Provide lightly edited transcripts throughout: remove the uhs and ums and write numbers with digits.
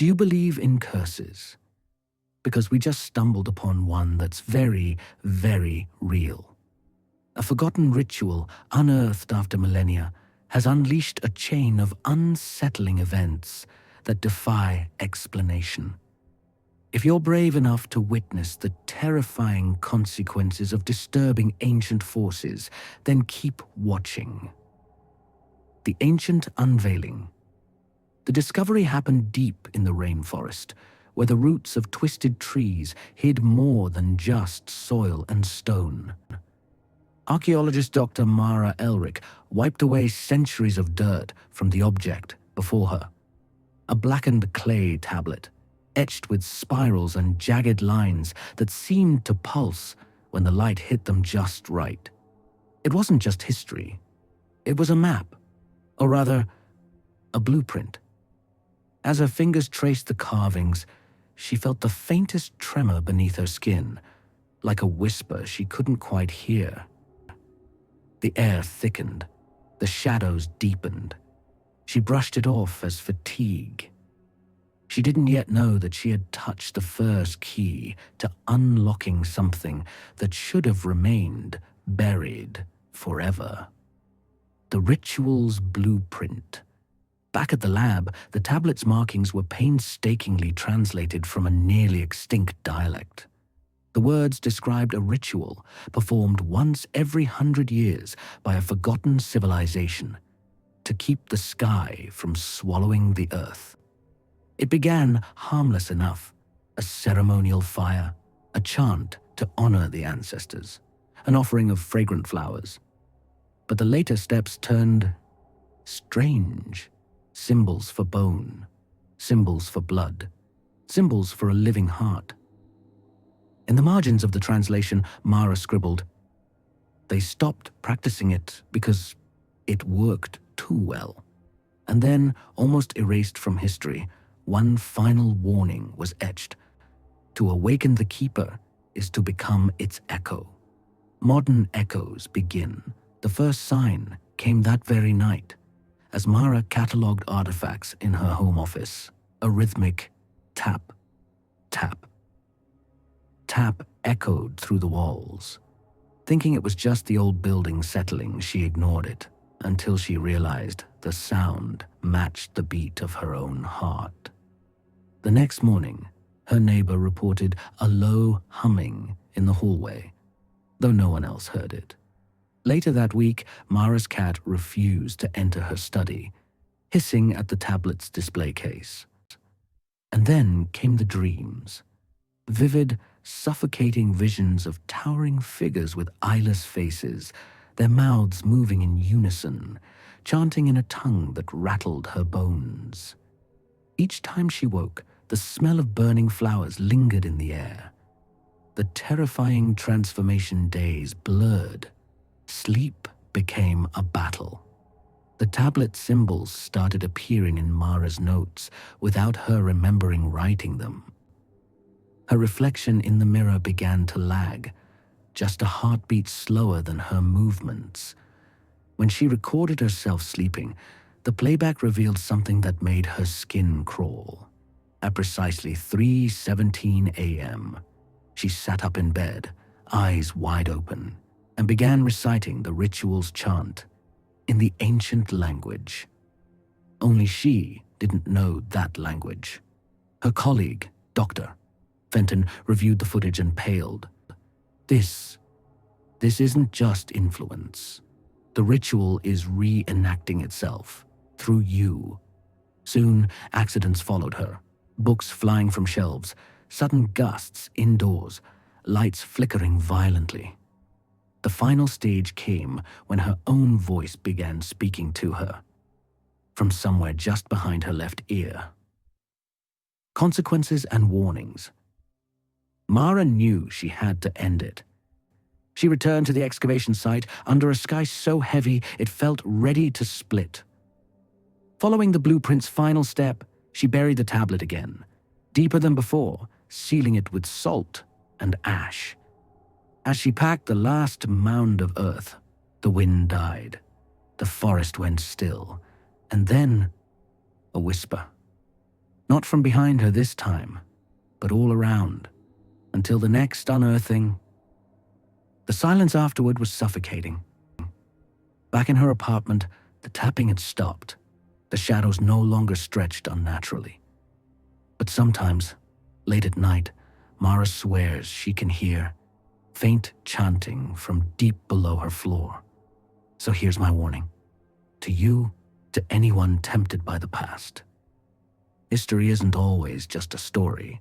Do you believe in curses? Because we just stumbled upon one that's very, very real. A forgotten ritual, unearthed after millennia, has unleashed a chain of unsettling events that defy explanation. If you're brave enough to witness the terrifying consequences of disturbing ancient forces, then keep watching. The ancient Unveiling. The discovery happened deep in the rainforest, where the roots of twisted trees hid more than just soil and stone. Archaeologist Dr. Mara Elrich wiped away centuries of dirt from the object before her. A blackened clay tablet, etched with spirals and jagged lines that seemed to pulse when the light hit them just right. It wasn't just history. It was a map, or rather, a blueprint. As her fingers traced the carvings, she felt the faintest tremor beneath her skin, like a whisper she couldn't quite hear. The air thickened, the shadows deepened. She brushed it off as fatigue. She didn't yet know that she had touched the first key to unlocking something that should have remained buried forever. The ritual's blueprint. Back at the lab, the tablet's markings were painstakingly translated from a nearly extinct dialect. The words described a ritual performed once every 100 years by a forgotten civilization to keep the sky from swallowing the earth. It began harmless enough, a ceremonial fire, a chant to honor the ancestors, an offering of fragrant flowers. But the later steps turned strange. Symbols for bone, symbols for blood, symbols for a living heart. In the margins of the translation, Mara scribbled, "They stopped practicing it because it worked too well." And then, almost erased from history, one final warning was etched. To awaken the keeper is to become its echo. Modern echoes begin. The first sign came that very night, as Mara catalogued artifacts in her home office. A rhythmic tap, tap. Tap echoed through the walls. Thinking it was just the old building settling, she ignored it until she realized the sound matched the beat of her own heart. The next morning, her neighbor reported a low humming in the hallway, though no one else heard it. Later that week, Mara's cat refused to enter her study, hissing at the tablet's display case. And then came the dreams. Vivid, suffocating visions of towering figures with eyeless faces, their mouths moving in unison, chanting in a tongue that rattled her bones. Each time she woke, the smell of burning flowers lingered in the air. The terrifying transformation days blurred. Sleep became a battle. The tablet symbols started appearing in Mara's notes without her remembering writing them. Her reflection in the mirror began to lag, just a heartbeat slower than her movements. When she recorded herself sleeping, the playback revealed something that made her skin crawl. At precisely 3:17 a.m., she sat up in bed, eyes wide open, and began reciting the ritual's chant in the ancient language. Only she didn't know that language. Her colleague, Dr. Fenton, reviewed the footage and paled. This isn't just influence. The ritual is reenacting itself through you. Soon, accidents followed her. Books flying from shelves, sudden gusts indoors, lights flickering violently. The final stage came when her own voice began speaking to her, from somewhere just behind her left ear. Consequences and warnings. Mara knew she had to end it. She returned to the excavation site under a sky so heavy it felt ready to split. Following the blueprint's final step, she buried the tablet again, deeper than before, sealing it with salt and ash. As she packed the last mound of earth, the wind died, the forest went still, and then a whisper. Not from behind her this time, but all around, until the next unearthing. The silence afterward was suffocating. Back in her apartment, the tapping had stopped. The shadows no longer stretched unnaturally. But sometimes, late at night, Mara swears she can hear faint chanting from deep below her floor. So here's my warning. To you, to anyone tempted by the past. History isn't always just a story.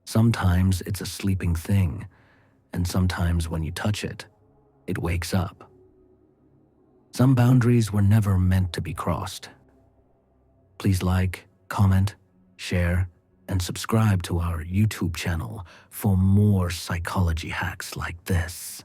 Sometimes it's a sleeping thing, and sometimes when you touch it, it wakes up. Some boundaries were never meant to be crossed. Please like, comment, share, and subscribe to our YouTube channel for more psychology hacks like this.